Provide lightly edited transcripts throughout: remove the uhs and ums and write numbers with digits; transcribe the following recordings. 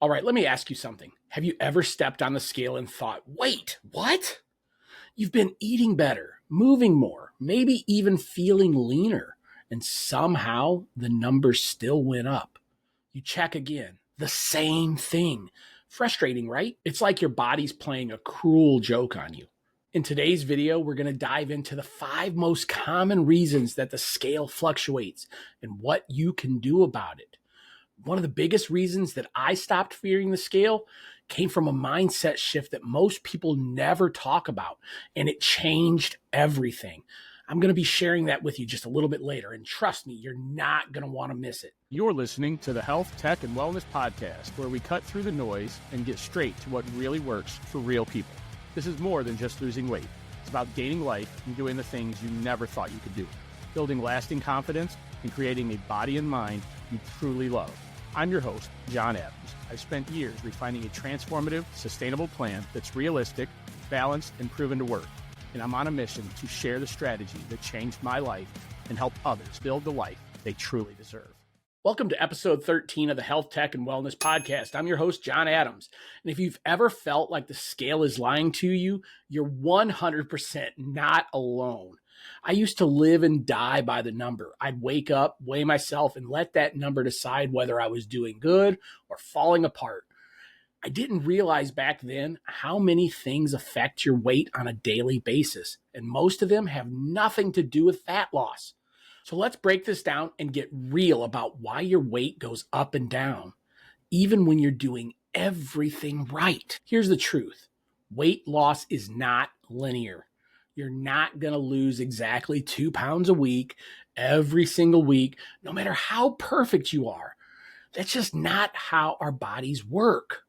All right, let me ask you something. Have you ever stepped on the scale and thought, wait, what? You've been eating better, moving more, maybe even feeling leaner, and somehow the numbers still went up. You check again, the same thing. Frustrating, right? It's like your body's playing a cruel joke on you. In today's video, we're going to dive into the 5 most common reasons that the scale fluctuates and what you can do about it. One of the biggest reasons that I stopped fearing the scale came from a mindset shift that most people never talk about, and it changed everything. I'm going to be sharing that with you just a little bit later, and trust me, you're not going to want to miss it. You're listening to the Health, Tech, and Wellness Podcast, where we cut through the noise and get straight to what really works for real people. This is more than just losing weight. It's about gaining life and doing the things you never thought you could do, building lasting confidence and creating a body and mind you truly love. I'm your host, John Adams. I've spent years refining a transformative, sustainable plan that's realistic, balanced, and proven to work. And I'm on a mission to share the strategy that changed my life and help others build the life they truly deserve. Welcome to episode 13 of the Health, Tech, and Wellness Podcast. I'm your host, John Adams. And if you've ever felt like the scale is lying to you, you're 100% not alone. I used to live and die by the number. I'd wake up, weigh myself, and let that number decide whether I was doing good or falling apart. I didn't realize back then how many things affect your weight on a daily basis, and most of them have nothing to do with fat loss. So let's break this down and get real about why your weight goes up and down, even when you're doing everything right. Here's the truth. Weight loss is not linear. You're not going to lose exactly 2 pounds a week, every single week, no matter how perfect you are. That's just not how our bodies work.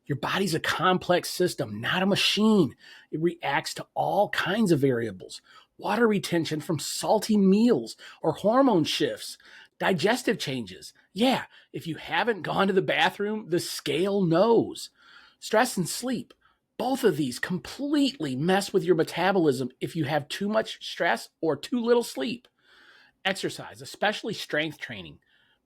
Your body's a complex system, not a machine. It reacts to all kinds of variables. Water retention from salty meals or hormone shifts, digestive changes. Yeah, if you haven't gone to the bathroom, the scale knows. Stress and sleep. Both of these completely mess with your metabolism if you have too much stress or too little sleep. Exercise, especially strength training.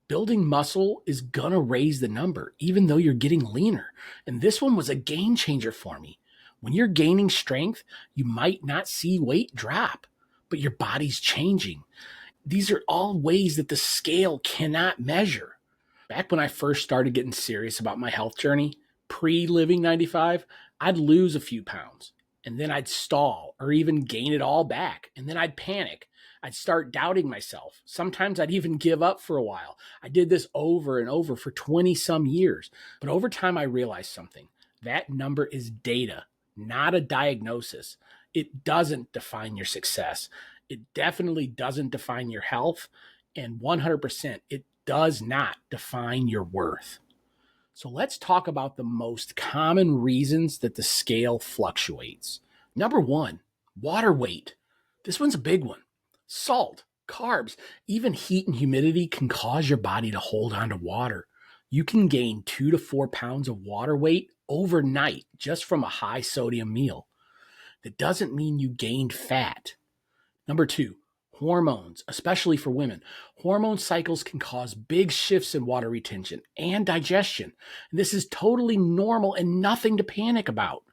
Building muscle is gonna raise the number, even though you're getting leaner. And this one was a game changer for me. When you're gaining strength, you might not see weight drop, but your body's changing. These are all ways that the scale cannot measure. Back when I first started getting serious about my health journey, pre-living 95, I'd lose a few pounds, and then I'd stall or even gain it all back, and then I'd panic. I'd start doubting myself. Sometimes I'd even give up for a while. I did this over and over for 20 some years. But over time, I realized something. That number is data, not a diagnosis. It doesn't define your success. It definitely doesn't define your health. And 100%, it does not define your worth. So let's talk about the most common reasons that the scale fluctuates. Number 1, water weight. This one's a big one. Salt, carbs, even heat and humidity can cause your body to hold on to water. You can gain 2 to 4 pounds of water weight overnight just from a high sodium meal. That doesn't mean you gained fat. Number 2, hormones, especially for women. Hormone cycles can cause big shifts in water retention and digestion. And this is totally normal and nothing to panic about.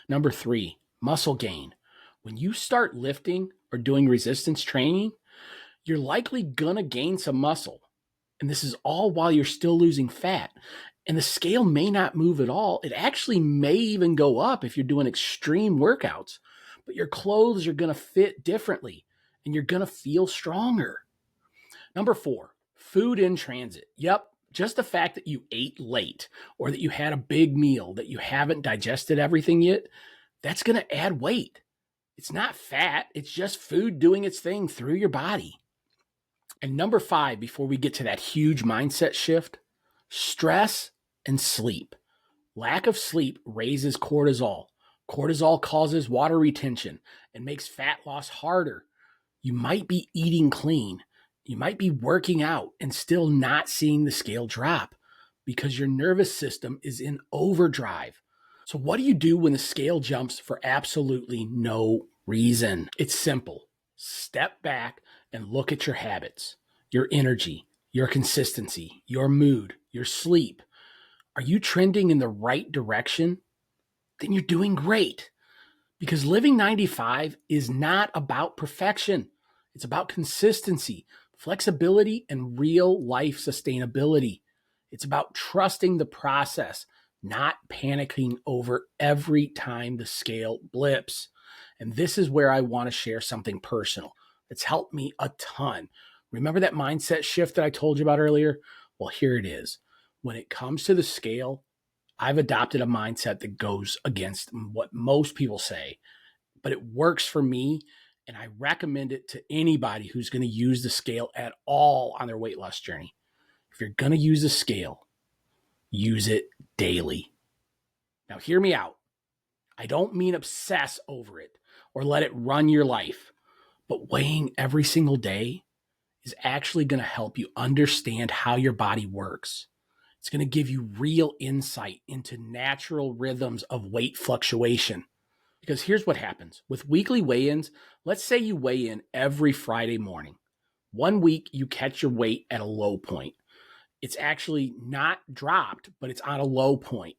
Number 3, muscle gain. When you start lifting or doing resistance training, you're likely gonna gain some muscle. And this is all while you're still losing fat. And the scale may not move at all. It actually may even go up if you're doing extreme workouts. But your clothes are gonna fit differently and you're gonna feel stronger. Number 4, food in transit. Yep, just the fact that you ate late or that you had a big meal that you haven't digested everything yet, that's gonna add weight. It's not fat, it's just food doing its thing through your body. And number 5, before we get to that huge mindset shift, stress and sleep. Lack of sleep raises cortisol. Cortisol causes water retention and makes fat loss harder. You might be eating clean. You might be working out and still not seeing the scale drop because your nervous system is in overdrive. So what do you do when the scale jumps for absolutely no reason? It's simple. Step back and look at your habits, your energy, your consistency, your mood, your sleep. Are you trending in the right direction? Then you're doing great. Because living 95 is not about perfection. It's about consistency, flexibility, and real life sustainability. It's about trusting the process, not panicking over every time the scale blips. And this is where I want to share something personal that's helped me a ton. Remember that mindset shift that I told you about earlier? Well, here it is. When it comes to the scale, I've adopted a mindset that goes against what most people say, but it works for me. And I recommend it to anybody who's going to use the scale at all on their weight loss journey. If you're going to use the scale, use it daily. Now, hear me out. I don't mean obsess over it or let it run your life, but weighing every single day is actually going to help you understand how your body works. It's going to give you real insight into natural rhythms of weight fluctuation. Because here's what happens. With weekly weigh-ins, let's say you weigh in every Friday morning. 1 week, you catch your weight at a low point. It's actually not dropped, but it's on a low point.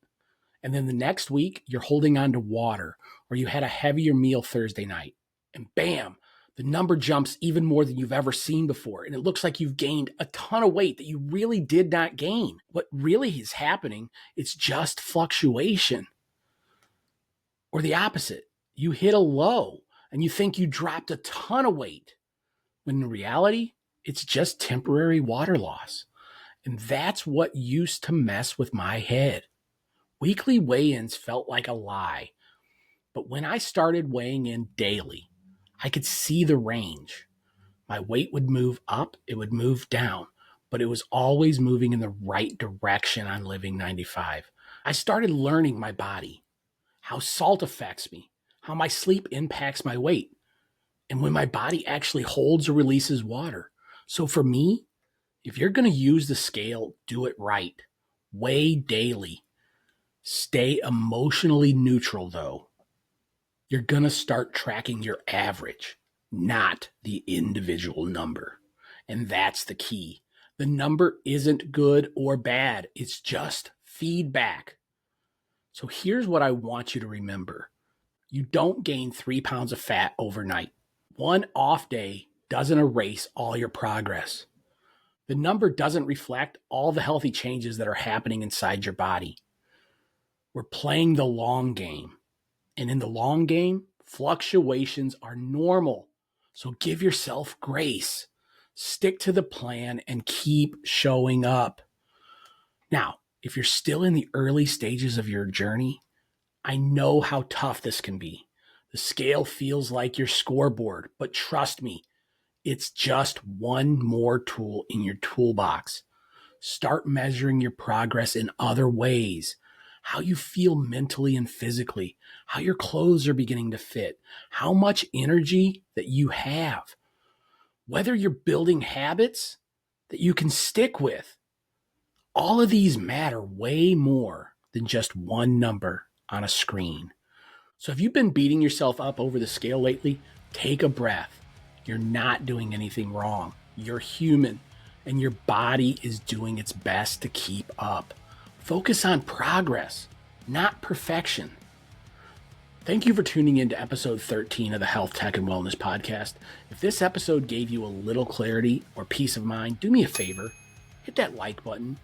And then the next week, you're holding on to water, or you had a heavier meal Thursday night. And bam, the number jumps even more than you've ever seen before. And it looks like you've gained a ton of weight that you really did not gain. What really is happening, it's just fluctuation. Or the opposite, you hit a low and you think you dropped a ton of weight, when in reality, it's just temporary water loss. And that's what used to mess with my head. Weekly weigh-ins felt like a lie. But when I started weighing in daily, I could see the range. My weight would move up, it would move down, but it was always moving in the right direction on Living 95. I started learning my body, how salt affects me, how my sleep impacts my weight, and when my body actually holds or releases water. So for me, if you're going to use the scale, do it right. Weigh daily. Stay emotionally neutral, though. You're going to start tracking your average, not the individual number. And that's the key. The number isn't good or bad. It's just feedback. So here's what I want you to remember. You don't gain 3 pounds of fat overnight. One off day doesn't erase all your progress. The number doesn't reflect all the healthy changes that are happening inside your body. We're playing the long game. And in the long game, fluctuations are normal. So give yourself grace. Stick to the plan and keep showing up. Now, if you're still in the early stages of your journey, I know how tough this can be. The scale feels like your scoreboard, but trust me, it's just one more tool in your toolbox. Start measuring your progress in other ways. How you feel mentally and physically, how your clothes are beginning to fit, how much energy that you have, whether you're building habits that you can stick with. All of these matter way more than just one number on a screen. So if you've been beating yourself up over the scale lately, take a breath. You're not doing anything wrong. You're human, and your body is doing its best to keep up. Focus on progress, not perfection. Thank you for tuning in to episode 13 of the Health, Tech, and Wellness podcast. If this episode gave you a little clarity or peace of mind, do me a favor, hit that like button,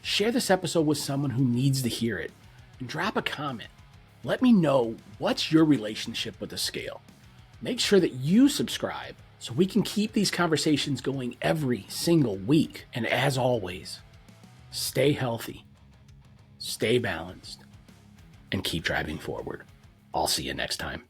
share this episode with someone who needs to hear it, and drop a comment. Let me know what's your relationship with the scale. Make sure that you subscribe so we can keep these conversations going every single week. And as always, stay healthy, stay balanced, and keep driving forward. I'll see you next time.